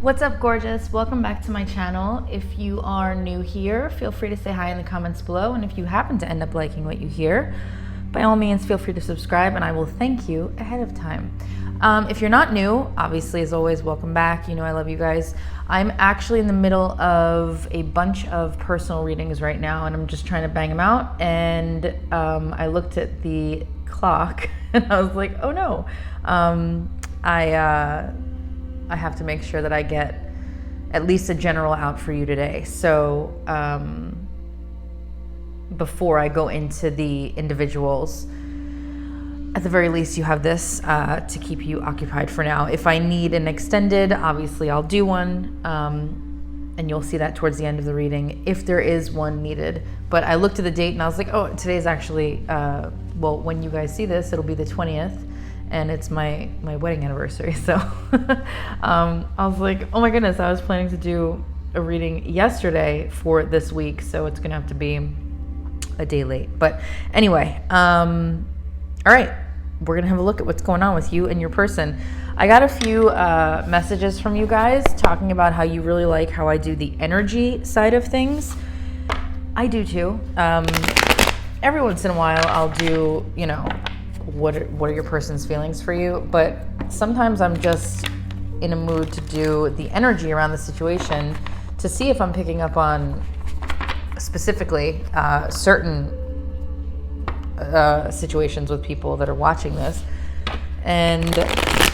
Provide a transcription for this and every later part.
What's up, gorgeous? Welcome back to my channel. If you are new here, feel free to say hi in the comments below. And if you happen to end up liking what you hear, by all means, feel free to subscribe and I will thank you ahead of time. If you're not new, obviously, as always, welcome back. You know I love you guys. I'm actually in the middle of a bunch of personal readings right now and I'm just trying to bang them out. And I looked at the clock and I was like, oh no. I have to make sure that I get at least a general out for you today. So before I go into the individuals, at the very least you have this to keep you occupied for now. If I need an extended, obviously I'll do one, and you'll see that towards the end of the reading if there is one needed. But I looked at the date and I was like, oh, today's actually, well, when you guys see this, it'll be the 20th. And it's my wedding anniversary. So I was like, oh my goodness, I was planning to do a reading yesterday for this week. So it's gonna have to be a day late. But anyway, all right, we're gonna have a look at what's going on with you and your person. I got a few messages from you guys talking about how you really like how I do the energy side of things. I do too. Every once in a while I'll do, you know, what are your person's feelings for you, but sometimes I'm just in a mood to do the energy around the situation to see if I'm picking up on specifically certain situations with people that are watching this. And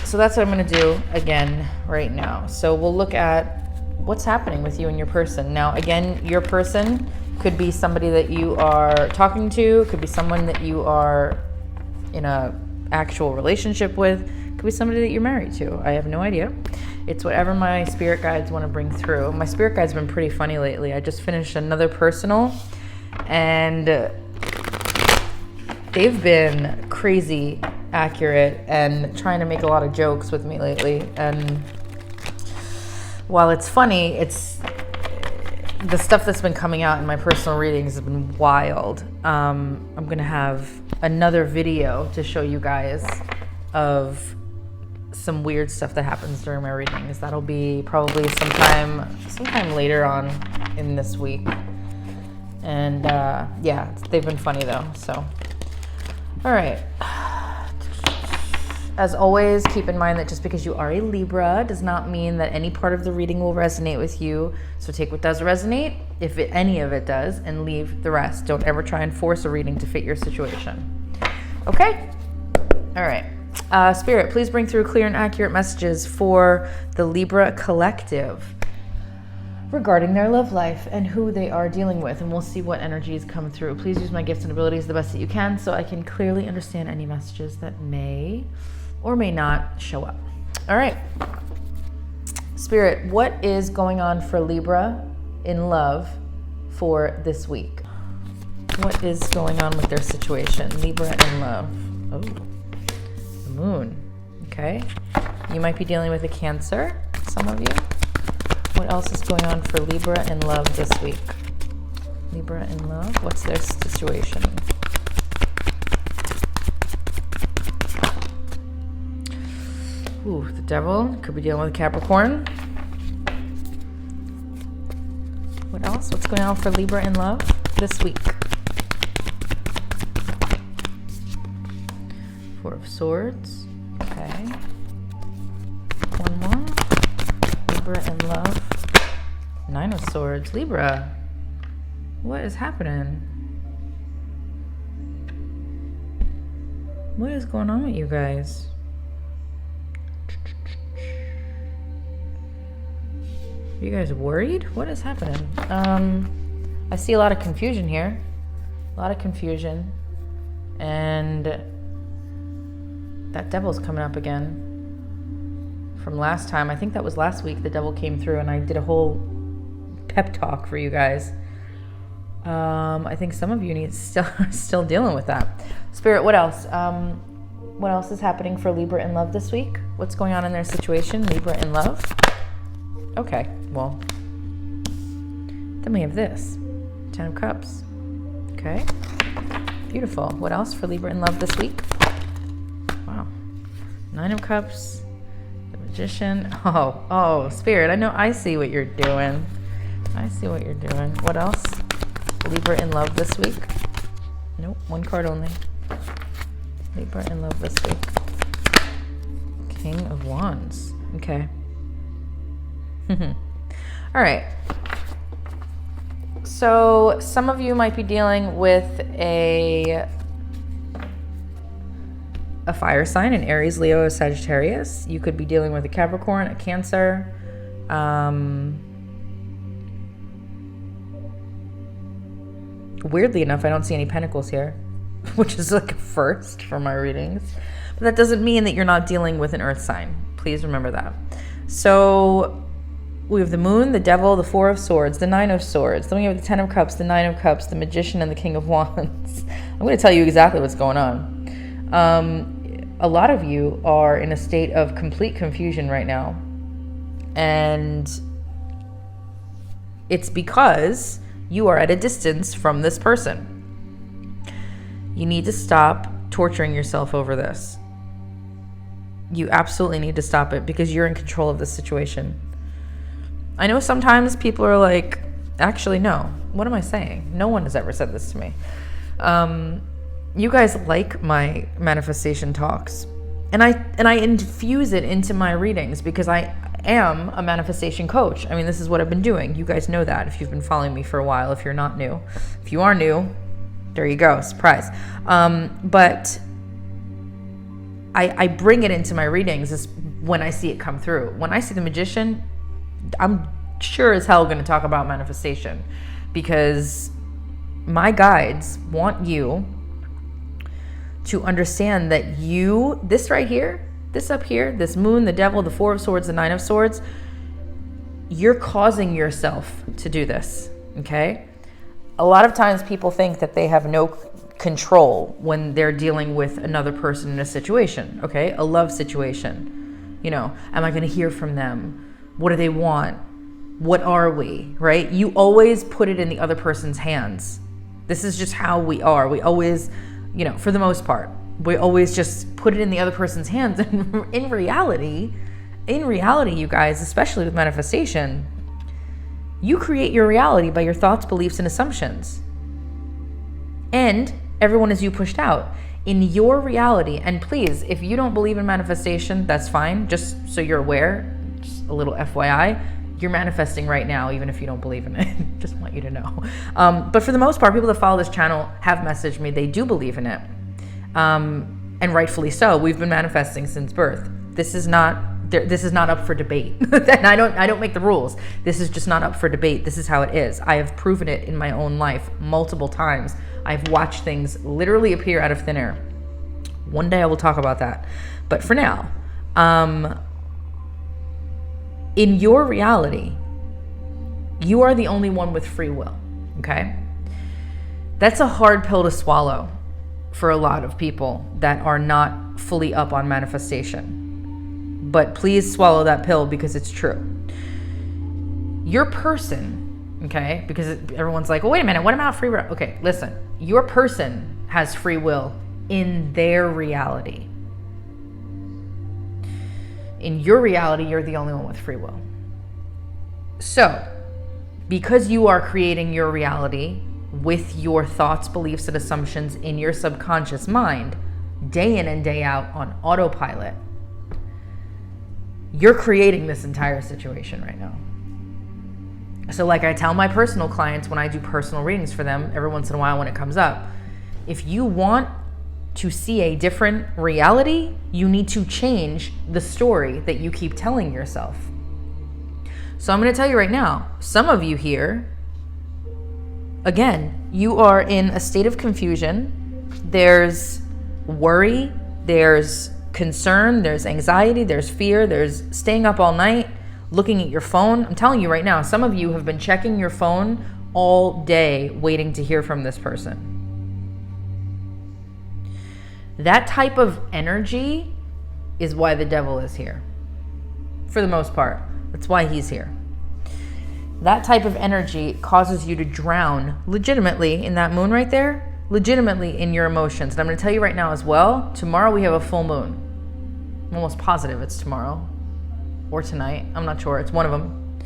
so that's what I'm going to do again right now. So we'll look at what's happening with you and your person. Now, again, your person could be somebody that you are talking to, could be someone that you are in a actual relationship with, could be somebody that you're married to. I have no idea. It's whatever my spirit guides want to bring through. My spirit guides have been pretty funny lately. I just finished another personal and they've been crazy accurate and trying to make a lot of jokes with me lately. And while it's funny, it's the stuff that's been coming out in my personal readings has been wild. I'm gonna have another video to show you guys of some weird stuff that happens during my readings. That'll be probably sometime later on in this week. And yeah, they've been funny though. So, all right. As always, keep in mind that just because you are a Libra does not mean that any part of the reading will resonate with you. So take what does resonate, if any of it does, and leave the rest. Don't ever try and force a reading to fit your situation. Okay? All right. Spirit, please bring through clear and accurate messages for the Libra collective regarding their love life and who they are dealing with. And we'll see what energies come through. Please use my gifts and abilities the best that you can so I can clearly understand any messages that may or may not show up. All right. Spirit, what is going on for Libra in love for this week? What is going on with their situation? Libra in love. Oh, the moon. Okay. You might be dealing with a Cancer, some of you. What else is going on for Libra in love this week? Libra in love, what's their situation? Ooh, the Devil, could be dealing with Capricorn. What else? What's going on for Libra in love this week? Four of Swords. Okay. One more. Libra in love. Nine of Swords. Libra. What is happening? What is going on with you guys? Are you guys worried? What is happening? I see a lot of confusion here. A lot of confusion. And that Devil's coming up again. From last time, I think that was last week, the Devil came through and I did a whole pep talk for you guys. I think some of you need still dealing with that. Spirit, what else? What else is happening for Libra in love this week? What's going on in their situation? Libra in love. Okay, well, then we have this. 10 of Cups. Okay, beautiful. What else for Libra in love this week? Wow. 9 of Cups, the Magician. Oh, Spirit. I see what you're doing. What else? Libra in love this week. Nope, one card only. Libra in love this week. King of Wands. Okay. All right. So some of you might be dealing with a fire sign, an Aries, Leo, or Sagittarius. You could be dealing with a Capricorn, a Cancer. Weirdly enough, I don't see any pentacles here, which is like a first for my readings. But that doesn't mean that you're not dealing with an earth sign. Please remember that. So we have the Moon, the Devil, the Four of Swords, the Nine of Swords. Then we have the Ten of Cups, the Nine of Cups, the Magician, and the King of Wands. I'm going to tell you exactly what's going on. A lot of you are in a state of complete confusion right now. And it's because you are at a distance from this person. You need to stop torturing yourself over this. You absolutely need to stop it because you're in control of this situation. I know sometimes people are like, actually, no. What am I saying? No one has ever said this to me. You guys like my manifestation talks. And I infuse it into my readings because I am a manifestation coach. I mean, this is what I've been doing. You guys know that if you've been following me for a while, if you're not new. If you are new, there you go, surprise. But I bring it into my readings is when I see it come through. When I see the Magician, I'm sure as hell going to talk about manifestation because my guides want you to understand that this right here, this up here, this Moon, the Devil, the Four of Swords, the Nine of Swords, you're causing yourself to do this, okay? A lot of times people think that they have no control when they're dealing with another person in a situation, okay? A love situation. You know, am I going to hear from them? What do they want? What are we, right? You always put it in the other person's hands. This is just how we are. We always, you know, for the most part, we always just put it in the other person's hands. And in reality, you guys, especially with manifestation, you create your reality by your thoughts, beliefs, and assumptions. And everyone is you pushed out. In your reality, and please, if you don't believe in manifestation, that's fine. Just so you're aware, just a little FYI, you're manifesting right now, even if you don't believe in it. Just want you to know. But for the most part, people that follow this channel have messaged me. They do believe in it. And rightfully so. We've been manifesting since birth. This is not up for debate. And I don't make the rules. This is just not up for debate. This is how it is. I have proven it in my own life multiple times. I've watched things literally appear out of thin air. One day I will talk about that. But for now, in your reality, you are the only one with free will, okay? That's a hard pill to swallow for a lot of people that are not fully up on manifestation. But please swallow that pill because it's true. Your person, okay? Because everyone's like, well, wait a minute, what about free will? Okay, listen. Your person has free will in their reality. In your reality, you're the only one with free will. So, because you are creating your reality with your thoughts, beliefs, and assumptions in your subconscious mind, day in and day out on autopilot, you're creating this entire situation right now. So like I tell my personal clients when I do personal readings for them, every once in a while when it comes up, if you want to see a different reality, you need to change the story that you keep telling yourself. So I'm going to tell you right now, some of you here, again, you are in a state of confusion. There's worry, there's concern, there's anxiety, there's fear, there's staying up all night, looking at your phone. I'm telling you right now, some of you have been checking your phone all day waiting to hear from this person. That type of energy is why the devil is here. For the most part, that's why he's here. That type of energy causes you to drown legitimately in that moon right there, legitimately in your emotions. And I'm going to tell you right now as well, tomorrow we have a full moon. I'm almost positive it's tomorrow. or tonight. I'm not sure. It's one of them.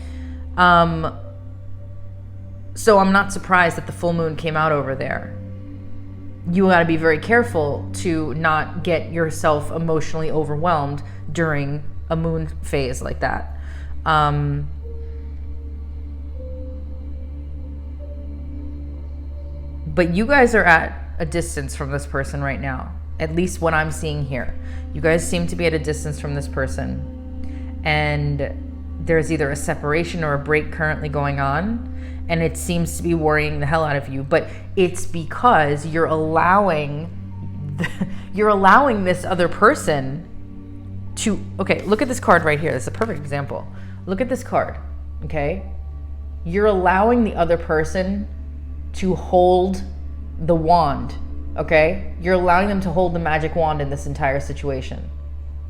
So I'm not surprised that the full moon came out over there. You got to be very careful to not get yourself emotionally overwhelmed during a moon phase like that. But you guys are at a distance from this person right now, at least what I'm seeing here. You guys seem to be at a distance from this person, and there's either a separation or a break currently going on, and it seems to be worrying the hell out of you. But it's because you're allowing this other person to, okay, look at this card right here. This is a perfect example. Look at this card, okay? You're allowing the other person to hold the wand, okay? You're allowing them to hold the magic wand in this entire situation.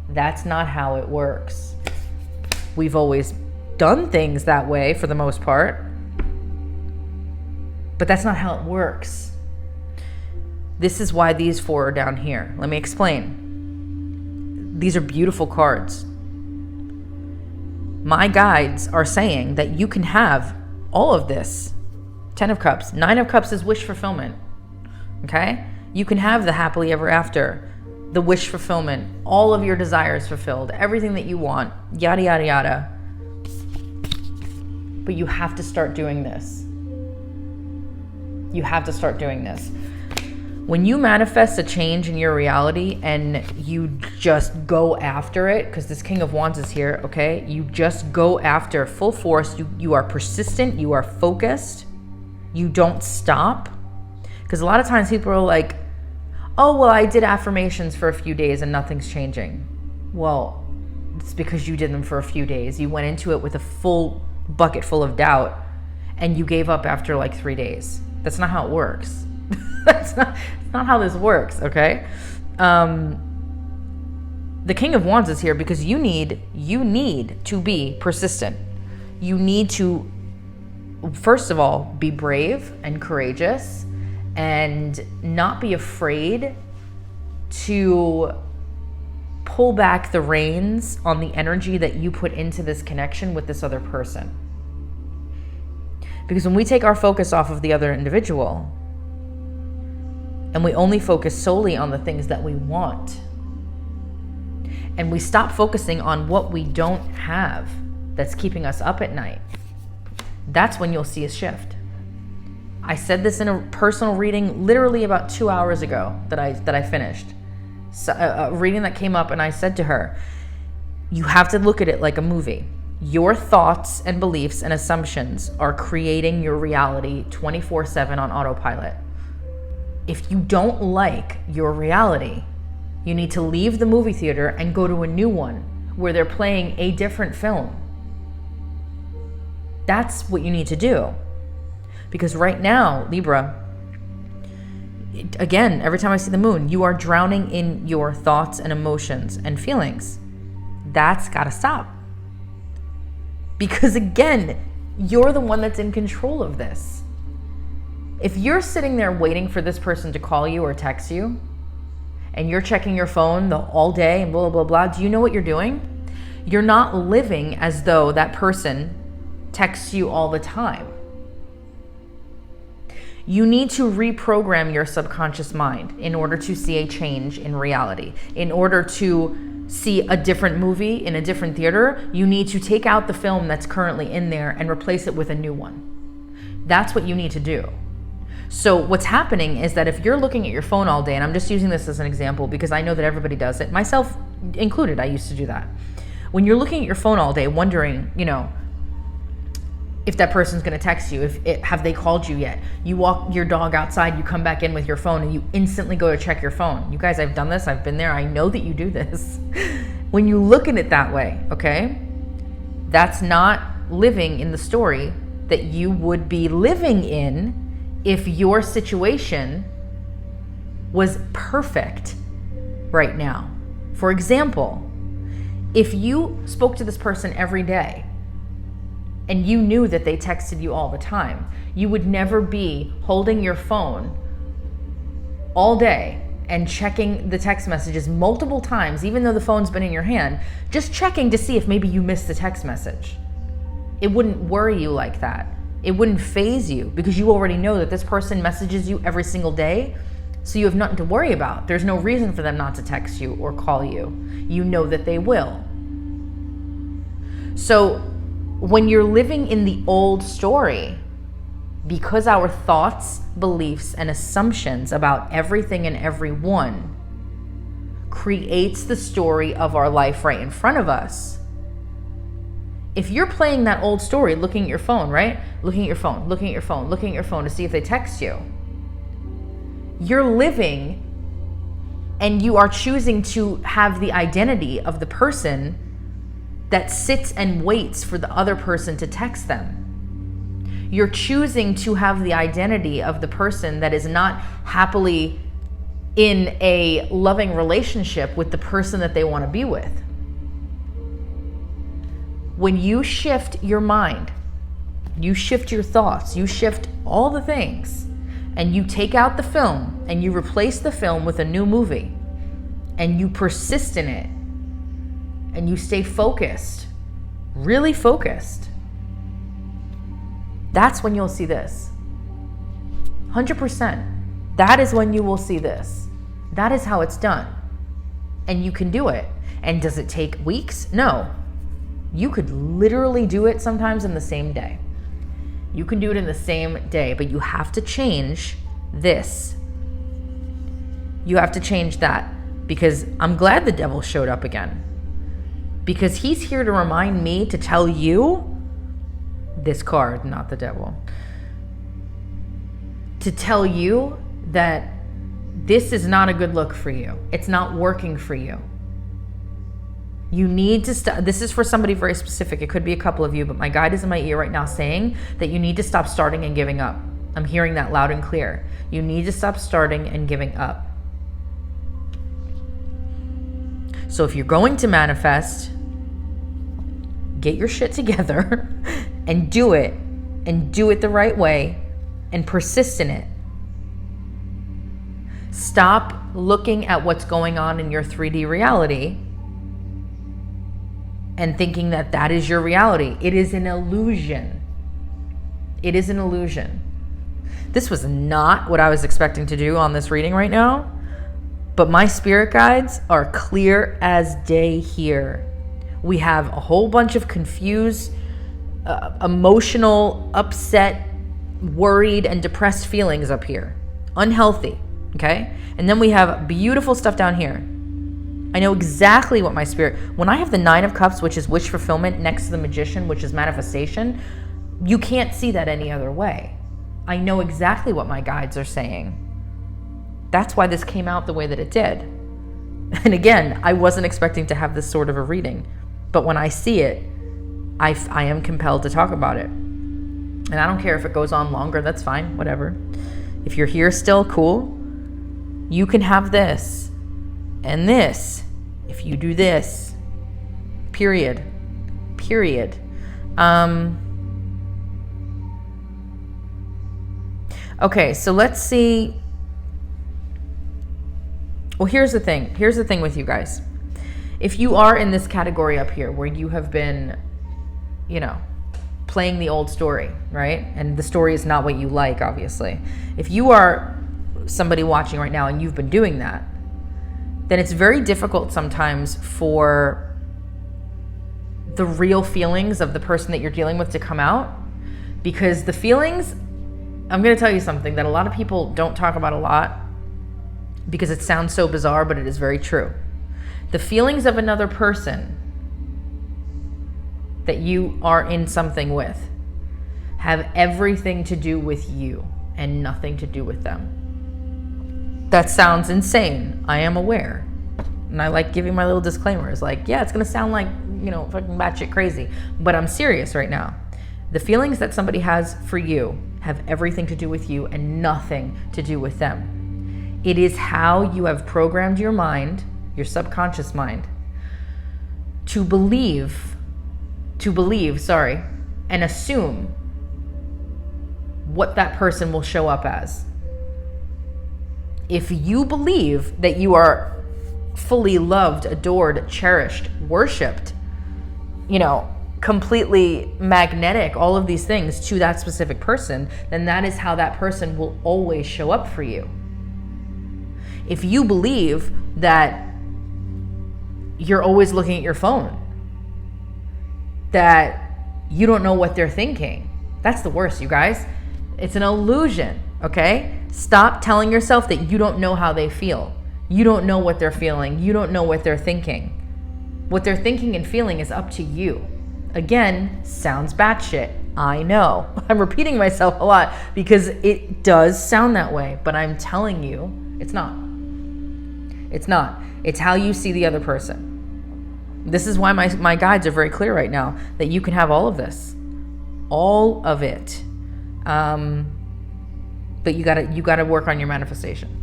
That's not how it works. We've always done things that way for the most part, but that's not how it works. This is why these four are down here. Let me explain. These are beautiful cards. My guides are saying that you can have all of this. 10 of Cups. 9 of Cups is wish fulfillment. Okay? You can have the happily ever after, the wish fulfillment, all of your desires fulfilled, everything that you want, yada, yada, yada. But you have to start doing this. You have to start doing this. When you manifest a change in your reality and you just go after it, because this King of Wands is here, okay? You just go after full force. You are persistent. You are focused. You don't stop. Because a lot of times people are like, oh, well, I did affirmations for a few days and nothing's changing. Well, it's because you did them for a few days. You went into it with a full bucket full of doubt and you gave up after like 3 days. That's not how it works. That's not how this works, okay? The King of Wands is here because you need to be persistent. You need to, first of all, be brave and courageous and not be afraid to pull back the reins on the energy that you put into this connection with this other person. Because when we take our focus off of the other individual and we only focus solely on the things that we want, and we stop focusing on what we don't have that's keeping us up at night, that's when you'll see a shift. I said this in a personal reading literally about 2 hours ago that I finished. So, a reading that came up, and I said to her, you have to look at it like a movie. Your thoughts and beliefs and assumptions are creating your reality 24/7 on autopilot. If you don't like your reality, you need to leave the movie theater and go to a new one where they're playing a different film. That's what you need to do. Because right now, Libra, again, every time I see the moon, you are drowning in your thoughts and emotions and feelings. That's got to stop. Because again, you're the one that's in control of this. If you're sitting there waiting for this person to call you or text you, and you're checking your phone all day and blah, blah, blah, do you know what you're doing? You're not living as though that person texts you all the time. You need to reprogram your subconscious mind in order to see a change in reality. In order to see a different movie in a different theater, you need to take out the film that's currently in there and replace it with a new one. That's what you need to do. So what's happening is that if you're looking at your phone all day, and I'm just using this as an example because I know that everybody does it, myself included, I used to do that. When you're looking at your phone all day wondering, if that person's going to text you, have they called you yet? You walk your dog outside, you come back in with your phone, and you instantly go to check your phone. You guys, I've done this. I've been there. I know that you do this. When you look at it that way, okay, that's not living in the story that you would be living in if your situation was perfect right now. For example, if you spoke to this person every day, and you knew that they texted you all the time, you would never be holding your phone all day and checking the text messages multiple times, even though the phone's been in your hand, just checking to see if maybe you missed the text message. It wouldn't worry you like that. It wouldn't faze you because you already know that this person messages you every single day. So you have nothing to worry about. There's no reason for them not to text you or call you. You know that they will. So when you're living in the old story, because our thoughts, beliefs, and assumptions about everything and everyone creates the story of our life right in front of us. If you're playing that old story, looking at your phone, right? Looking at your phone, looking at your phone, looking at your phone to see if they text you. You're living and you are choosing to have the identity of the person that sits and waits for the other person to text them. You're choosing to have the identity of the person that is not happily in a loving relationship with the person that they want to be with. When you shift your mind, you shift your thoughts, you shift all the things, and you take out the film and you replace the film with a new movie, and you persist in it, and you stay focused, really focused, that's when you'll see this. 100%. That is when you will see this. That is how it's done. And you can do it. And does it take weeks? No. You could literally do it sometimes in the same day. You can do it in the same day, but you have to change this. You have to change that, because I'm glad the devil showed up again. Because he's here to remind me to tell you, this card, not the devil, to tell you that this is not a good look for you. It's not working for you. You need to stop. This is for somebody very specific. It could be a couple of you, but my guide is in my ear right now saying that you need to stop starting and giving up. I'm hearing that loud and clear. You need to stop starting and giving up. So if you're going to manifest, get your shit together and do it the right way and persist in it. Stop looking at what's going on in your 3D reality and thinking that that is your reality. It is an illusion. It is an illusion. This was not what I was expecting to do on this reading right now, but my spirit guides are clear as day here. We have a whole bunch of confused, emotional, upset, worried, and depressed feelings up here. Unhealthy, okay? And then we have beautiful stuff down here. I know exactly what my spirit... When I have the 9 of Cups, which is wish fulfillment, next to the Magician, which is manifestation, you can't see that any other way. I know exactly what my guides are saying. That's why this came out the way that it did. And again, I wasn't expecting to have this sort of a reading. But when I see it, I am compelled to talk about it. And I don't care if it goes on longer, that's fine, whatever. If you're here still, cool. You can have this and this if you do this. Period. Period. Okay, so let's see. Well, here's the thing. Here's the thing with you guys. If you are in this category up here where you have been, playing the old story, right? And the story is not what you like, obviously. If you are somebody watching right now and you've been doing that, then it's very difficult sometimes for the real feelings of the person that you're dealing with to come out, because the feelings, I'm going to tell you something that a lot of people don't talk about a lot because it sounds so bizarre, but it is very true. The feelings of another person that you are in something with have everything to do with you and nothing to do with them. That sounds insane. I am aware. And I like giving my little disclaimers. Like, yeah, it's going to sound like, fucking batshit crazy. But I'm serious right now. The feelings that somebody has for you have everything to do with you and nothing to do with them. It is how you have programmed your mind, your subconscious mind, to believe, and assume what that person will show up as. If you believe that you are fully loved, adored, cherished, worshipped, completely magnetic, all of these things to that specific person, then that is how that person will always show up for you. If you believe that you're always looking at your phone, that you don't know what they're thinking, that's the worst, you guys. It's an illusion, okay? Stop telling yourself that you don't know how they feel. You don't know what they're feeling. You don't know what they're thinking. What they're thinking and feeling is up to you. Again, sounds batshit. I know. I'm repeating myself a lot because it does sound that way, but I'm telling you, it's not. It's not. It's how you see the other person. This is why my guides are very clear right now that you can have all of this. All of it. But you gotta work on your manifestation.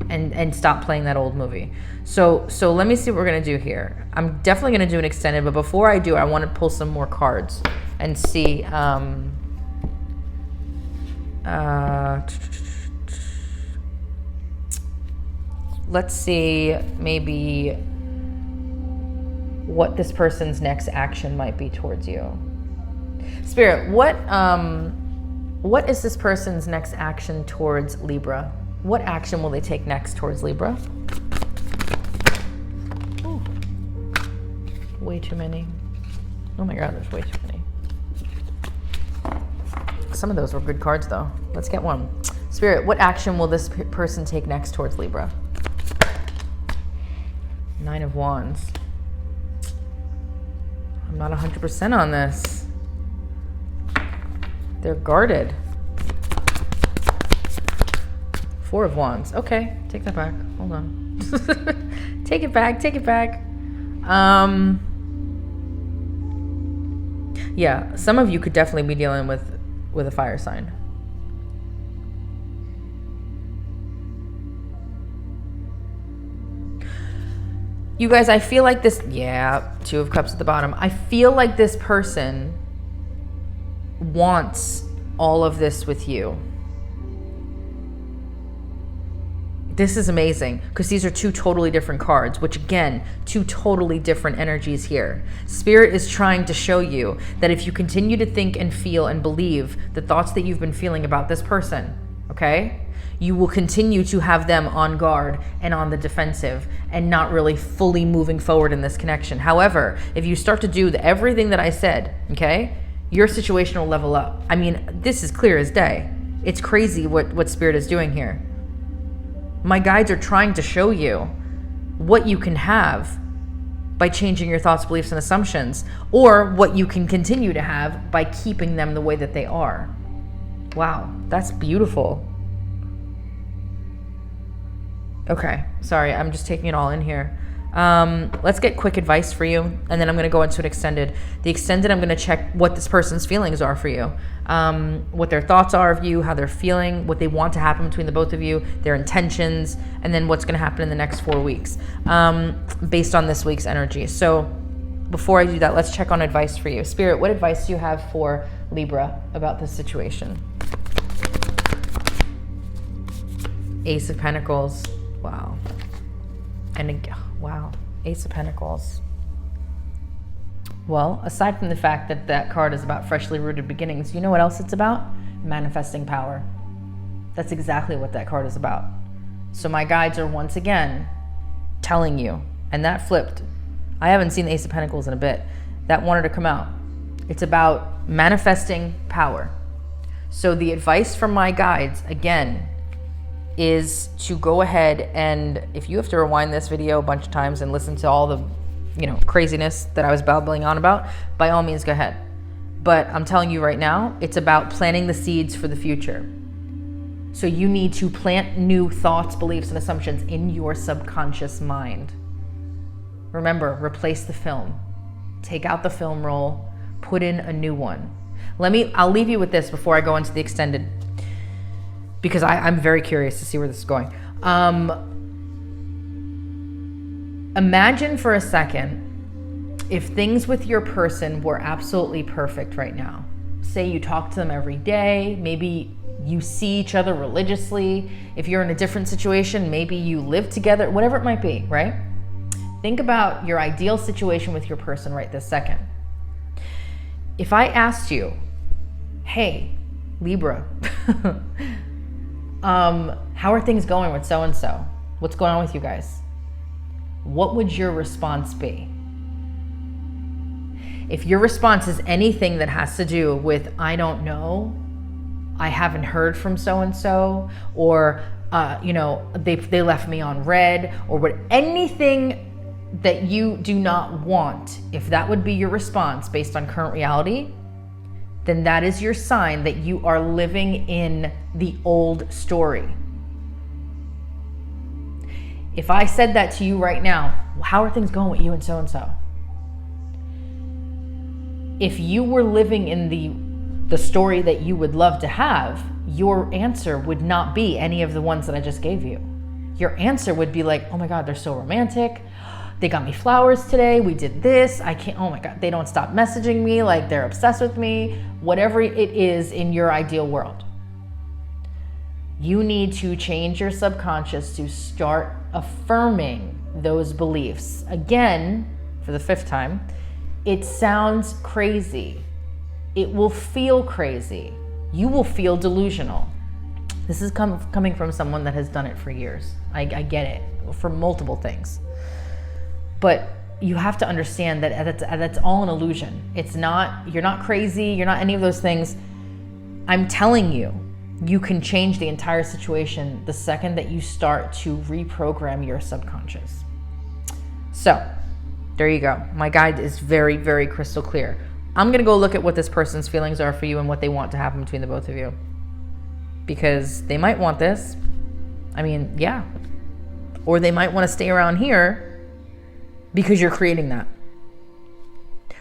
And stop playing that old movie. So let me see what we're gonna do here. I'm definitely gonna do an extended, but before I do, I want to pull some more cards and see. Let's see maybe what this person's next action might be towards you. Spirit, what is this person's next action towards Libra? What action will they take next towards Libra? Ooh. Way too many. Oh my God, there's way too many. Some of those were good cards though. Let's get one. Spirit, what action will this person take next towards Libra? 9 of Wands. I'm not 100% on this. They're guarded. 4 of Wands. Okay, take that back. Hold on. Take it back. Yeah, some of you could definitely be dealing with a fire sign. You guys, I feel like this, 2 of Cups at the bottom. I feel like this person wants all of this with you. This is amazing because these are 2 totally different cards, which again, 2 totally different energies here. Spirit is trying to show you that if you continue to think and feel and believe the thoughts that you've been feeling about this person, okay, you will continue to have them on guard and on the defensive and not really fully moving forward in this connection. However, if you start to do everything that I said, okay, your situation will level up. I mean, this is clear as day. It's crazy what Spirit is doing here. My guides are trying to show you what you can have by changing your thoughts, beliefs, and assumptions, or what you can continue to have by keeping them the way that they are. Wow, that's beautiful. Okay, sorry, I'm just taking it all in here. Let's get quick advice for you, and then I'm going to go into an extended. The extended, I'm going to check what this person's feelings are for you, what their thoughts are of you, how they're feeling, what they want to happen between the both of you, their intentions, and then what's going to happen in the next 4 weeks, based on this week's energy. So before I do that, let's check on advice for you. Spirit, what advice do you have for Libra about this situation? Ace of Pentacles. Wow. And wow, Ace of Pentacles. Well, aside from the fact that that card is about freshly rooted beginnings, you know what else it's about? Manifesting power. That's exactly what that card is about. So my guides are once again telling you, and that flipped. I haven't seen the Ace of Pentacles in a bit. That wanted to come out. It's about manifesting power. So the advice from my guides, again, is to go ahead and, if you have to rewind this video a bunch of times and listen to all the, craziness that I was babbling on about, by all means, go ahead. But I'm telling you right now, it's about planting the seeds for the future. So you need to plant new thoughts, beliefs, and assumptions in your subconscious mind. Remember, replace the film. Take out the film roll, put in a new one. I'll leave you with this before I go into the extended, because I'm very curious to see where this is going. Imagine for a second if things with your person were absolutely perfect right now. Say you talk to them every day, maybe you see each other religiously. If you're in a different situation, maybe you live together, whatever it might be, right? Think about your ideal situation with your person right this second. If I asked you, hey, Libra, how are things going with so-and-so? What's going on with you guys? What would your response be? If your response is anything that has to do with, I don't know, I haven't heard from so-and-so, or, they left me on red, or what, anything that you do not want, if that would be your response based on current reality, then that is your sign that you are living in the old story. If I said that to you right now, how are things going with you and so-and-so? If you were living in the story that you would love to have, your answer would not be any of the ones that I just gave you. Your answer would be like, oh my God, they're so romantic. They got me flowers today. We did this. I can't, oh my God, they don't stop messaging me. Like they're obsessed with me. Whatever it is in your ideal world. You need to change your subconscious to start affirming those beliefs. Again, for the 5th time, it sounds crazy. It will feel crazy. You will feel delusional. This is coming from someone that has done it for years. I get it, for multiple things. But you have to understand that that's all an illusion. It's not, you're not crazy, you're not any of those things. I'm telling you, you can change the entire situation the second that you start to reprogram your subconscious. So, there you go. My guide is very, very crystal clear. I'm gonna go look at what this person's feelings are for you and what they want to happen between the both of you. Because they might want this. I mean, yeah. Or they might want to stay around here because you're creating that.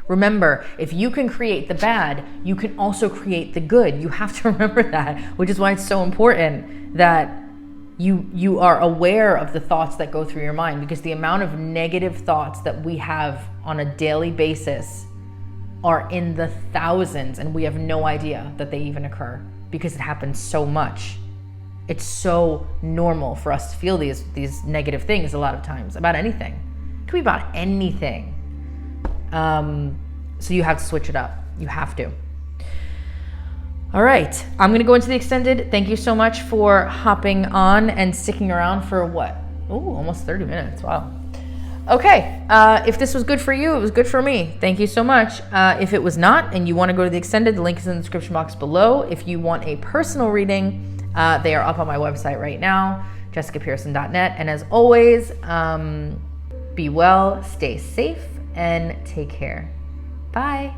Remember, if you can create the bad, you can also create the good. You have to remember that, which is why it's so important that you are aware of the thoughts that go through your mind, because the amount of negative thoughts that we have on a daily basis are in the thousands, and we have no idea that they even occur because it happens so much. It's so normal for us to feel these negative things a lot of times about anything. It could be about anything. So you have to switch it up. You have to. All right, I'm gonna go into the extended. Thank you so much for hopping on and sticking around for what? Oh, almost 30 minutes, wow. Okay, if this was good for you, it was good for me. Thank you so much. If it was not, and you wanna go to the extended, the link is in the description box below. If you want a personal reading, they are up on my website right now, jessicapearson.net. And as always, be well, stay safe, and take care. Bye.